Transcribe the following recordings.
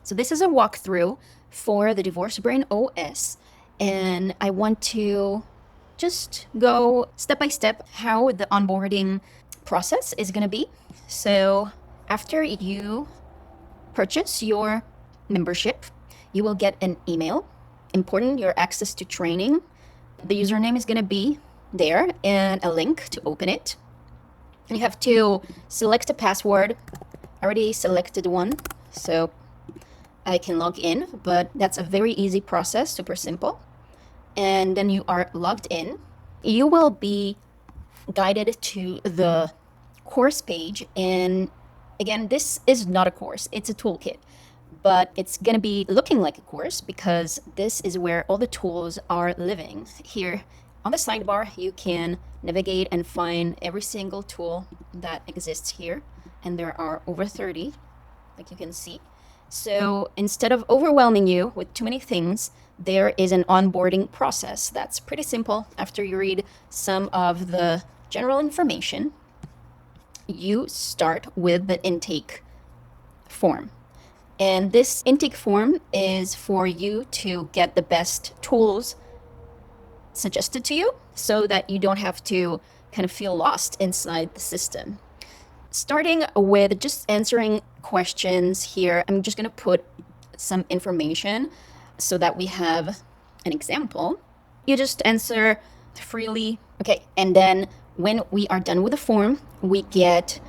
So this is a walkthrough for the Divorce Brain OS, and I want to just go step by step how the onboarding process is going to be. So after you purchase your membership, you will get an email. Important, your access to training. The username is going to be there and a link to open it. And you have to select a password. I already selected one, so I can log in, but that's a very easy process, super simple. And then you are logged in. You will be guided to the course page. And again, this is not a course, it's a toolkit, but it's going to be looking like a course because this is where all the tools are living. Here on the sidebar, you can navigate and find every single tool that exists here. And there are over 30, like you can see. So instead of overwhelming you with too many things, there is an onboarding process that's pretty simple. After you read some of the general information, you start with the intake form. And this intake form is for you to get the best tools suggested to you so that you don't have to kind of feel lost inside the system. Starting with just answering questions here, I'm just going to put some information so that we have an example. You just answer freely. Okay, and then when we are done with the form, we get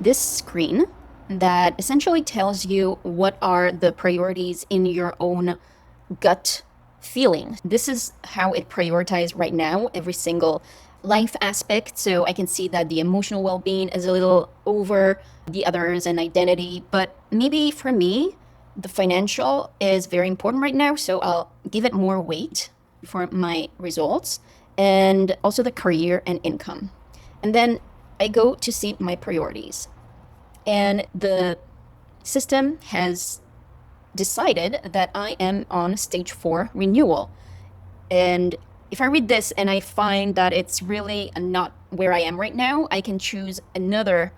this screen that essentially tells you what are the priorities in your own gut feeling. This is how it prioritizes right now every single life aspect. So I can see that the emotional well-being is a little over the others and identity, but maybe for me, the financial is very important right now. So I'll give it more weight for my results, and also the career and income. And then I go to see my priorities. And the system has decided that I am on stage 4 renewal. And if I read this and I find that it's really not where I am right now, I can choose another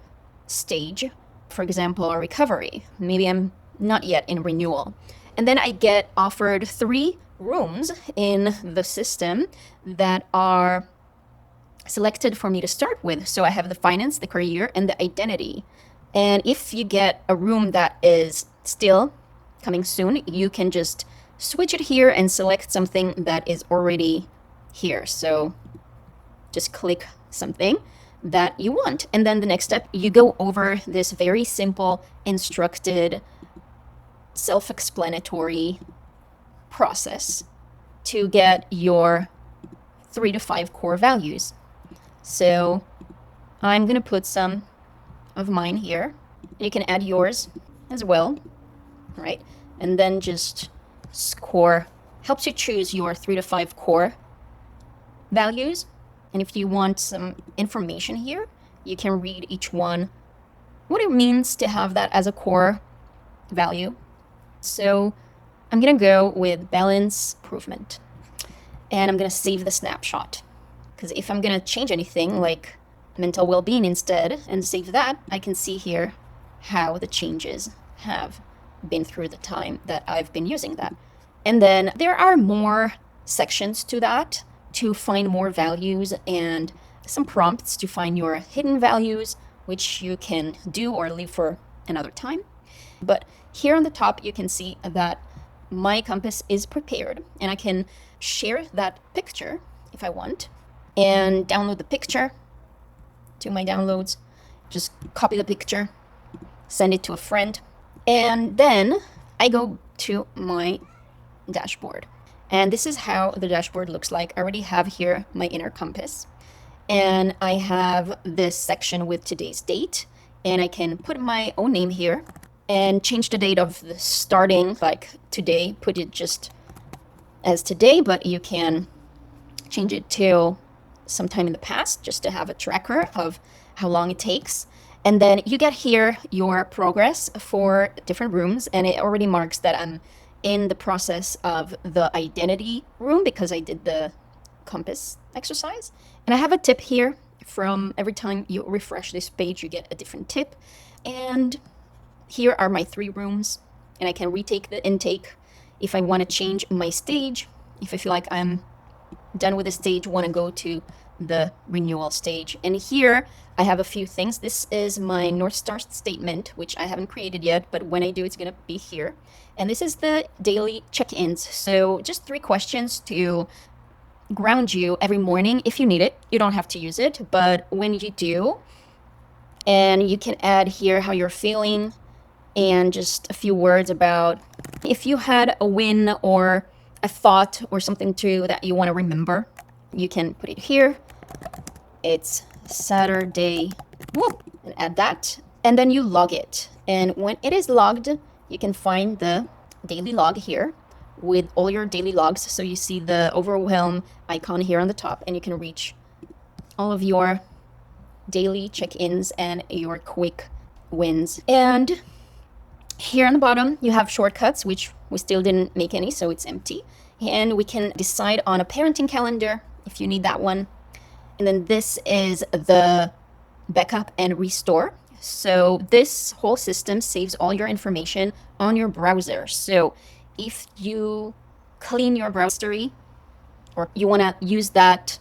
stage, for example, a recovery. Maybe I'm not yet in renewal. And then I get offered 3 rooms in the system that are selected for me to start with. So I have the finance, the career, and the identity. And if you get a room that is still coming soon, you can just switch it here and select something that is already here. So just click something that you want. And then the next step, you go over this very simple, instructed, self-explanatory process to get your 3 to 5 core values. So I'm going to put some of mine here. You can add yours as well, right? And then just score helps you choose your 3 to 5 core values. And if you want some information here, you can read each one, what it means to have that as a core value. So I'm going to go with balance improvement, and I'm going to save the snapshot, because if I'm going to change anything like mental well-being instead and save that, I can see here how the changes have been through the time that I've been using that. And then there are more sections to that to find more values and some prompts to find your hidden values, which you can do or leave for another time. But here on the top, you can see that my compass is prepared, and I can share that picture if I want and download the picture to my downloads. Just copy the picture, send it to a friend, and then I go to my dashboard. And this is how the dashboard looks like. I already have here my inner compass, and I have this section with today's date, and I can put my own name here and change the date of the starting, like today, put it just as today, but you can change it to sometime in the past just to have a tracker of how long it takes. And then you get here your progress for different rooms, and it already marks that I'm in the process of the identity room because I did the compass exercise. And I have a tip here from every time you refresh this page, you get a different tip. And here are my 3 rooms, and I can retake the intake if I want to change my stage. If I feel like I'm done with the stage, want to go to the renewal stage. And here I have a few things. This is my North Star statement, which I haven't created yet, but when I do, it's going to be here. And this is the daily check-ins. So just 3 questions to ground you every morning if you need it. You don't have to use it, but when you do, and you can add here how you're feeling and just a few words about if you had a win or a thought or something too that you want to remember, you can put it here. It's Saturday, whoop, and add that. And then you log it. And when it is logged, you can find the daily log here with all your daily logs. So you see the overwhelm icon here on the top, and you can reach all of your daily check-ins and your quick wins. And here on the bottom, you have shortcuts, which we still didn't make any, so it's empty. And we can decide on a parenting calendar if you need that one. And then this is the backup and restore. So this whole system saves all your information on your browser. So if you clean your browser history, or you want to use that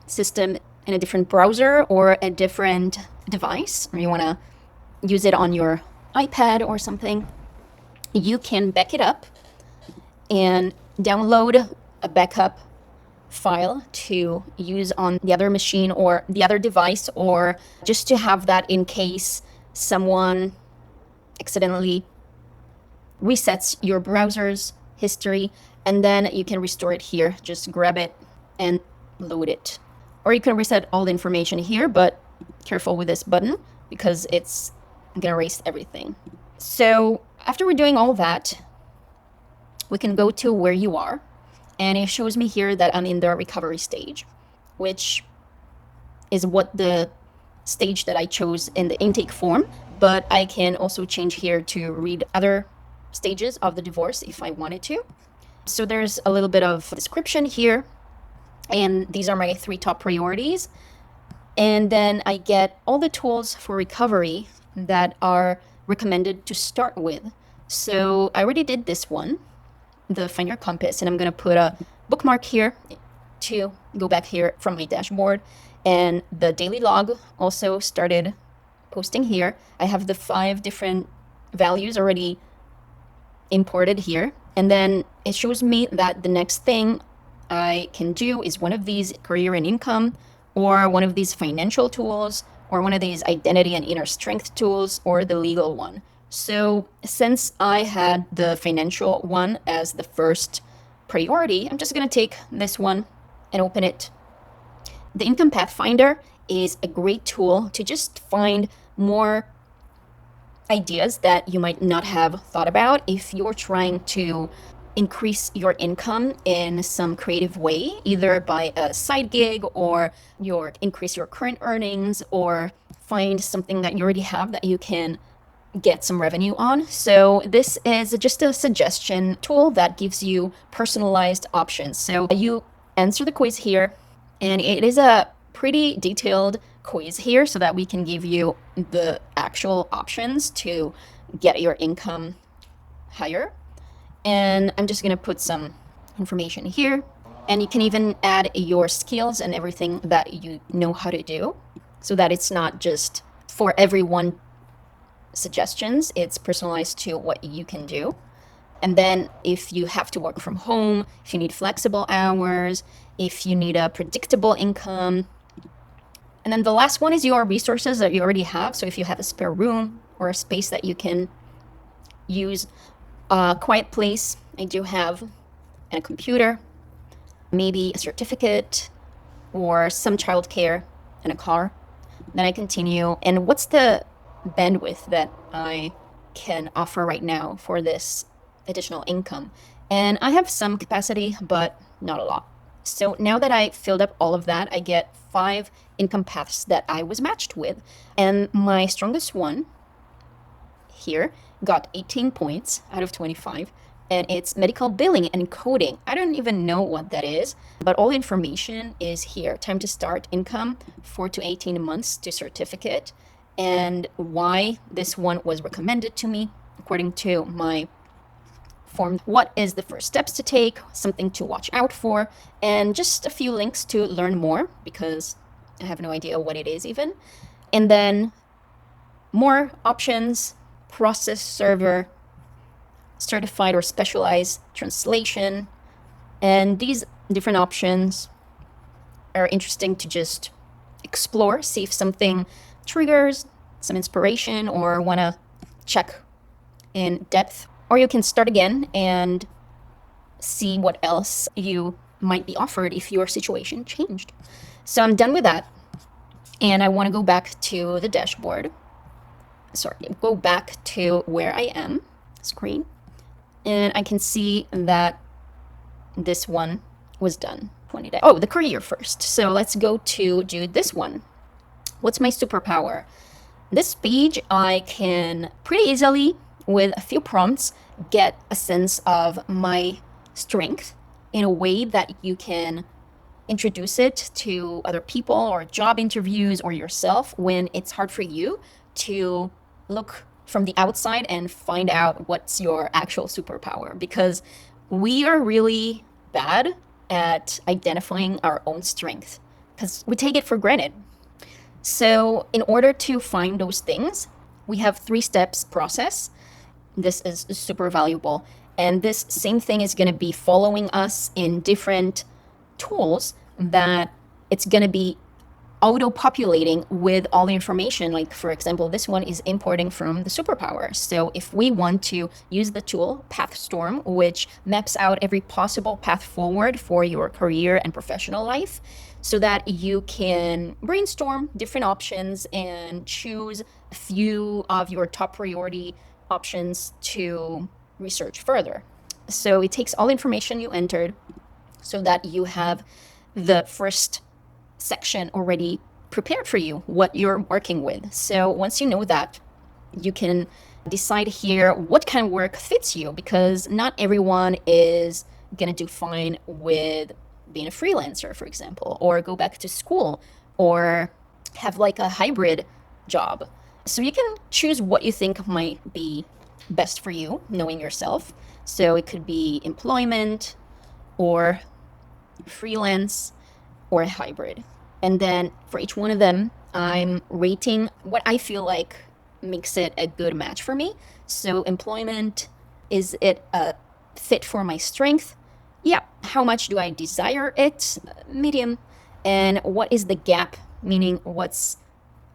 system in a different browser or a different device, or you want to use it on your iPad or something, you can back it up and download a backup file to use on the other machine or the other device, or just to have that in case someone accidentally resets your browser's history, and then you can restore it here. Just grab it and load it. Or you can reset all the information here, but careful with this button because it's gonna erase everything. So after we're doing all that, we can go to where you are, and it shows me here that I'm in the recovery stage, which is what the stage that I chose in the intake form, but I can also change here to read other stages of the divorce if I wanted to. So there's a little bit of description here, and these are my 3 top priorities. And then I get all the tools for recovery that are recommended to start with. So I already did this one, the Find Your Compass, and I'm going to put a bookmark here to go back here from my dashboard. And the daily log also started posting here. I have the 5 different values already imported here. And then it shows me that the next thing I can do is one of these career and income, or one of these financial tools, or one of these identity and inner strength tools, or the legal one. So since I had the financial one as the first priority, I'm just going to take this one and open it. The Income Pathfinder is a great tool to just find more ideas that you might not have thought about if you're trying to increase your income in some creative way, either by a side gig, or increase your current earnings, or find something that you already have that you can get some revenue on. So this is just a suggestion tool that gives you personalized options. So you answer the quiz here, and it is a pretty detailed quiz here so that we can give you the actual options to get your income higher. And I'm just going to put some information here, and you can even add your skills and everything that you know how to do, so that it's not just for everyone suggestions, it's personalized to what you can do. And then if you have to work from home, if you need flexible hours, if you need a predictable income. And then the last one is your resources that you already have. So if you have a spare room or a space that you can use, a quiet place, I do have, and a computer, maybe a certificate, or some childcare, and a car. Then I continue. And what's the bandwidth that I can offer right now for this additional income? And I have some capacity, but not a lot. So now that I filled up all of that, I get 5 income paths that I was matched with. And my strongest one here got 18 points out of 25. And it's medical billing and coding. I don't even know what that is, but all the information is here. Time to start, income, 4 to 18 months to certificate, and why this one was recommended to me according to my form. What is the first steps to take, something to watch out for, and just a few links to learn more because I have no idea what it is even. And then more options, process server, certified or specialized translation. And these different options are interesting to just explore, see if something triggers some inspiration or want to check in depth. Or you can start again and see what else you might be offered if your situation changed. So I'm done with that. And I want to go back to the dashboard. Sorry, go back to where I am, screen. And I can see that this one was done 20 days. Oh, the career first. So let's go to do this one. What's my superpower? This page, I can pretty easily, with a few prompts, get a sense of my strength in a way that you can introduce it to other people or job interviews or yourself when it's hard for you to look from the outside and find out what's your actual superpower, because we are really bad at identifying our own strength because we take it for granted. So in order to find those things, we have 3 steps process. This is super valuable. And this same thing is going to be following us in different tools that it's going to be auto-populating with all the information. Like, for example, this one is importing from the Superpower. So if we want to use the tool Pathstorm, which maps out every possible path forward for your career and professional life, so that you can brainstorm different options and choose a few of your top priority options to research further. So it takes all the information you entered so that you have the first section already prepared for you, what you're working with. So once you know that, you can decide here what kind of work fits you, because not everyone is going to do fine with being a freelancer, for example, or go back to school or have like a hybrid job. So you can choose what you think might be best for you, knowing yourself. So it could be employment or freelance or a hybrid. And then for each one of them, I'm rating what I feel like makes it a good match for me. So employment, is it a fit for my strength? Yeah. How much do I desire it? Medium. And what is the gap? Meaning what's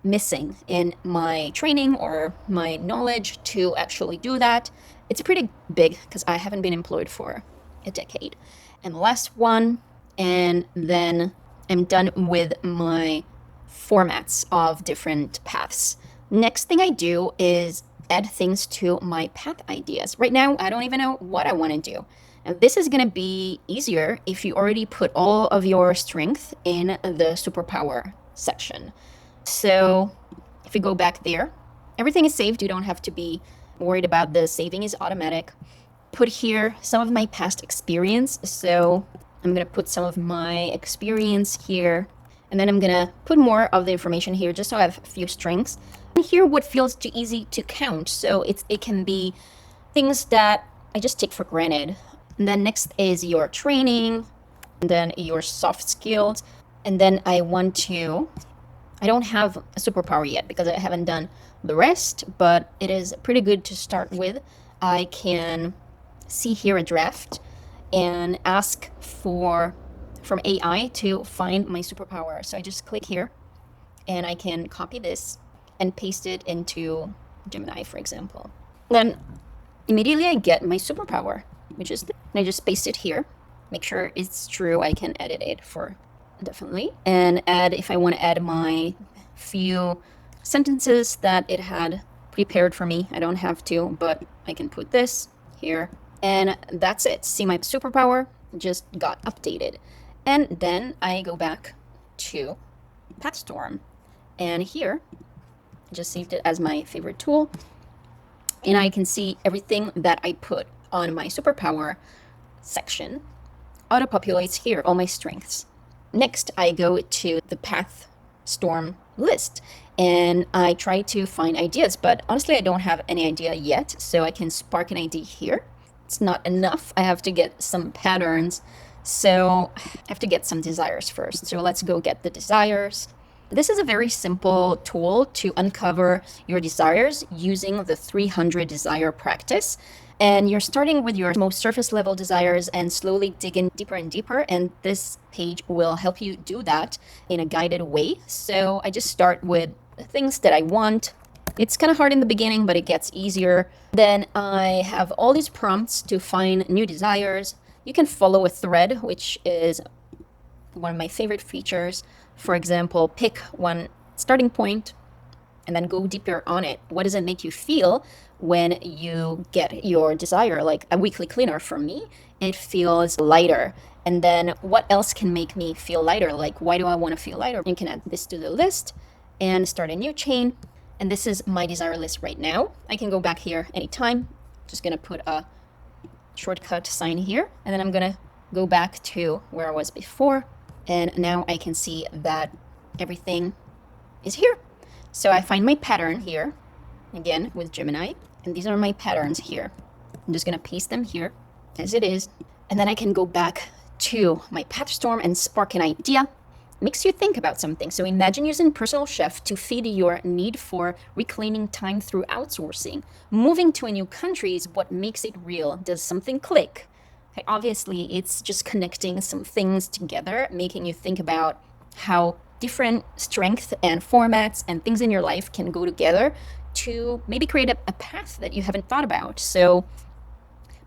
missing in my training or my knowledge to actually do that? It's pretty big because I haven't been employed for a decade. And the last one, and then I'm done with my formats of different paths. Next thing I do is add things to my path ideas. Right now, I don't even know what I want to do. And this is going to be easier if you already put all of your strength in the superpower section. So if you go back there, everything is saved. You don't have to be worried about the saving is automatic. Put here some of my past experience. So I'm going to put some of my experience here, and then I'm going to put more of the information here just so I have a few strengths. And here what feels too easy to count. So it can be things that I just take for granted. And then next is your training, and then your soft skills. And then I don't have a superpower yet because I haven't done the rest, but it is pretty good to start with. I can see here a draft and ask from AI to find my superpower. So I just click here and I can copy this and paste it into Gemini, for example. Then immediately I get my superpower, which is, and I just paste it here. Make sure it's true. I can edit it for definitely. And add, if I want to add my few sentences that it had prepared for me. I don't have to, but I can put this here. And that's it. See, my superpower just got updated. And then I go back to Pathstorm. And here, I just saved it as my favorite tool. And I can see everything that I put on my superpower section auto-populates here, all my strengths. Next, I go to the Pathstorm list and I try to find ideas, but honestly, I don't have any idea yet. So I can spark an idea here. it's not enough. I have to get some patterns. So I have to get some desires first. So let's go get the desires. This is a very simple tool to uncover your desires using the 300 desire practice. And you're starting with your most surface level desires and slowly digging deeper and deeper. And this page will help you do that in a guided way. So I just start with the things that I want. It's kind of hard in the beginning, but it gets easier. Then I have all these prompts to find new desires. You can follow a thread, which is one of my favorite features. For example, pick one starting point and then go deeper on it. What does it make you feel when you get your desire? Like a weekly cleaner for me, it feels lighter. And then what else can make me feel lighter? Like, why do I want to feel lighter? You can add this to the list and start a new chain. And this is my desire list right now. I can go back here anytime. Just gonna put a shortcut sign here, and then I'm gonna go back to where I was before. And now I can see that everything is here. So I find my pattern here, again with Gemini, and these are my patterns here. I'm just gonna paste them here as it is. And then I can go back to my Pathstorm and spark an idea. Makes you think about something. So imagine using Personal Chef to feed your need for reclaiming time through outsourcing. Moving to a new country is what makes it real. Does something click? Okay, obviously, it's just connecting some things together, making you think about how different strengths and formats and things in your life can go together to maybe create a path that you haven't thought about. So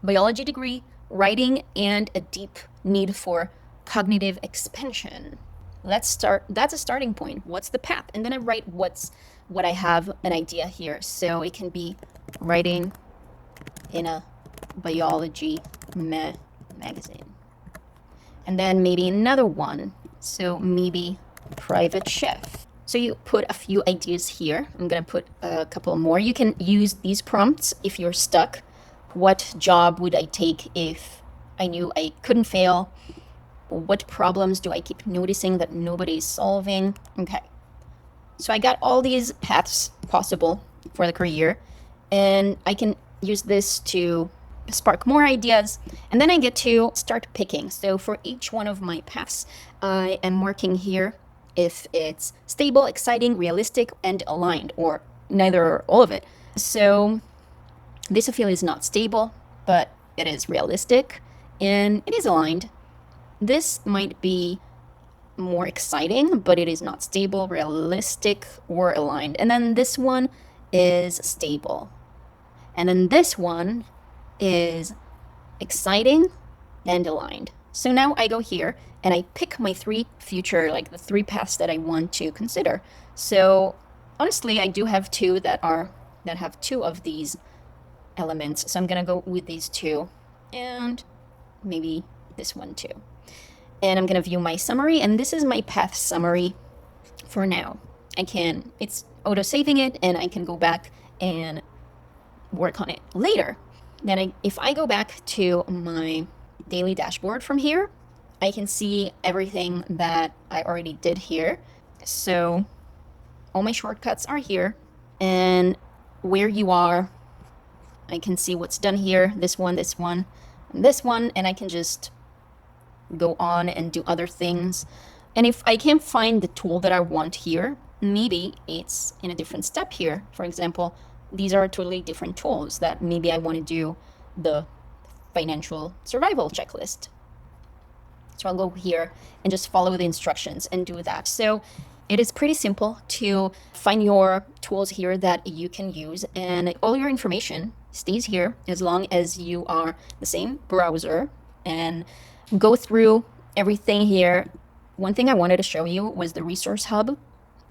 biology degree, writing, and a deep need for cognitive expansion. Let's start. That's a starting point. What's the path? And then I write what I have an idea here. So it can be writing in a biology magazine. And then maybe another one. So maybe private chef. So you put a few ideas here. I'm going to put a couple more. You can use these prompts if you're stuck. What job would I take if I knew I couldn't fail? What problems do I keep noticing that nobody's solving? Okay. So I got all these paths possible for the career, and I can use this to spark more ideas, and then I get to start picking. So for each one of my paths, I am marking here if it's stable, exciting, realistic, and aligned, or neither or all of it. So this I feel is not stable, but it is realistic, and it is aligned. This might be more exciting, but it is not stable, realistic, or aligned. And then this one is stable. And then this one is exciting and aligned. So now I go here and I pick my three future, like the three paths that I want to consider. So honestly, I do have two that have two of these elements. So I'm gonna go with these two and maybe this one too. And I'm gonna view my summary, and this is my path summary for now. It's auto-saving it, and I can go back and work on it later. Then if I go back to my daily dashboard from here, I can see everything that I already did here. So all my shortcuts are here, and where you are, I can see what's done here, this one, and this one, and I can just go on and do other things. And if I can't find the tool that I want here, maybe it's in a different step here. For example, these are totally different tools that maybe I want to do the financial survival checklist. So I'll go here and just follow the instructions and do that. So it is pretty simple to find your tools here that you can use, and all your information stays here as long as you are the same browser and go through everything here. One thing I wanted to show you was the resource hub.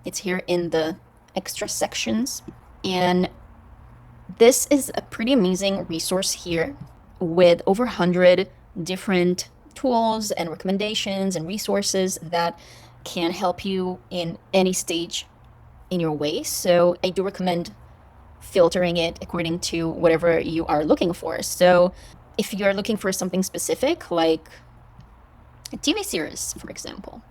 It's here in the extra sections, and this is a pretty amazing resource here with over 100 different tools and recommendations and resources that can help you in any stage in your way. So I do recommend filtering it according to whatever you are looking for. So if you're looking for something specific, like a TV series, for example,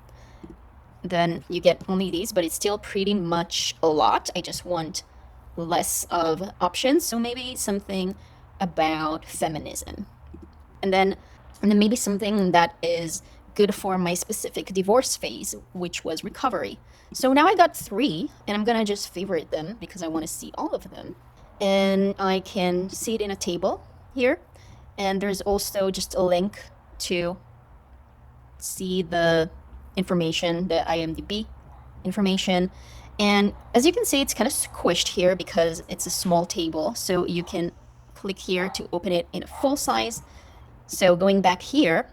then you get only these, but it's still pretty much a lot. I just want less of options. So maybe something about feminism. And then maybe something that is good for my specific divorce phase, which was recovery. So now I got 3, and I'm gonna just favorite them because I want to see all of them. And I can see it in a table here. And there's also just a link to see the information, the IMDb information. And as you can see, it's kind of squished here because it's a small table. So you can click here to open it in a full size. So going back here,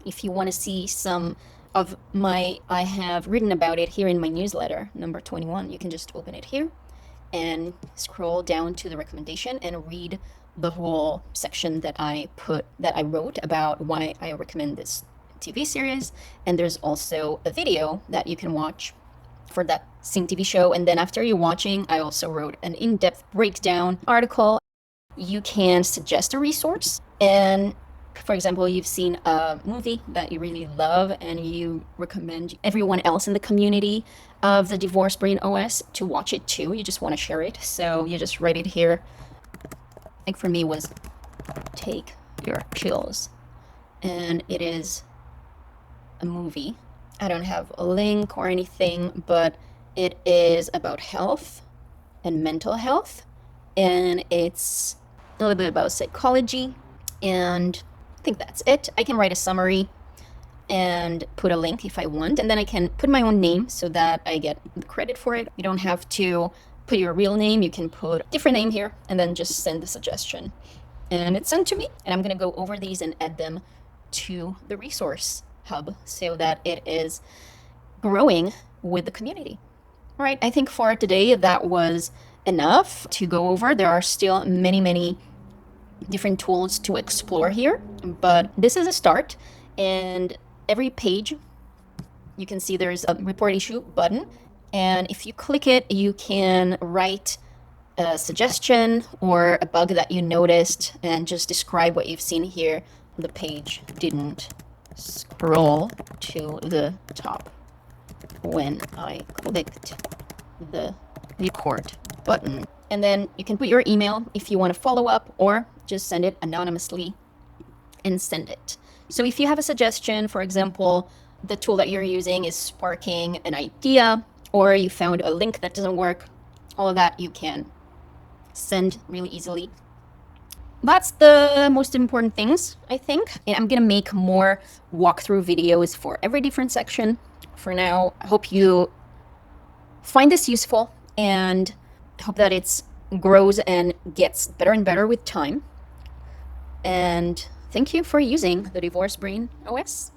if you want to see some of I have written about it here in my newsletter, number 21, you can just open it here and scroll down to the recommendation and read the whole section that I wrote about why I recommend this TV series. And there's also a video that you can watch for that same TV show. And then after you're watching, I also wrote an in-depth breakdown article. You can suggest a resource. And for example, you've seen a movie that you really love and you recommend everyone else in the community of the Divorce Brain OS to watch it too. You just want to share it. So you just write it here. I think for me was Take Your Chills. And it is a movie. I don't have a link or anything, but it is about health and mental health. And it's a little bit about psychology. And I think that's it. I can write a summary and put a link if I want. And then I can put my own name so that I get the credit for it. You don't have to put your real name. You can put a different name here and then just send the suggestion. And it's sent to me. And I'm going to go over these and add them to the resource hub so that it is growing with the community. All right, I think for today that was enough to go over. There are still many different tools to explore here, but this is a start. And every page you can see there's a report issue button, and if you click it you can write a suggestion or a bug that you noticed and just describe what you've seen here. The page didn't scroll to the top when I clicked the report button. And then you can put your email if you want to follow up, or just send it anonymously and send it. So if you have a suggestion, for example, the tool that you're using is sparking an idea, or you found a link that doesn't work, all of that you can send really easily. That's the most important things, I think. And I'm going to make more walkthrough videos for every different section. For now, I hope you find this useful and hope that it grows and gets better and better with time. And thank you for using the Divorce Brain OS.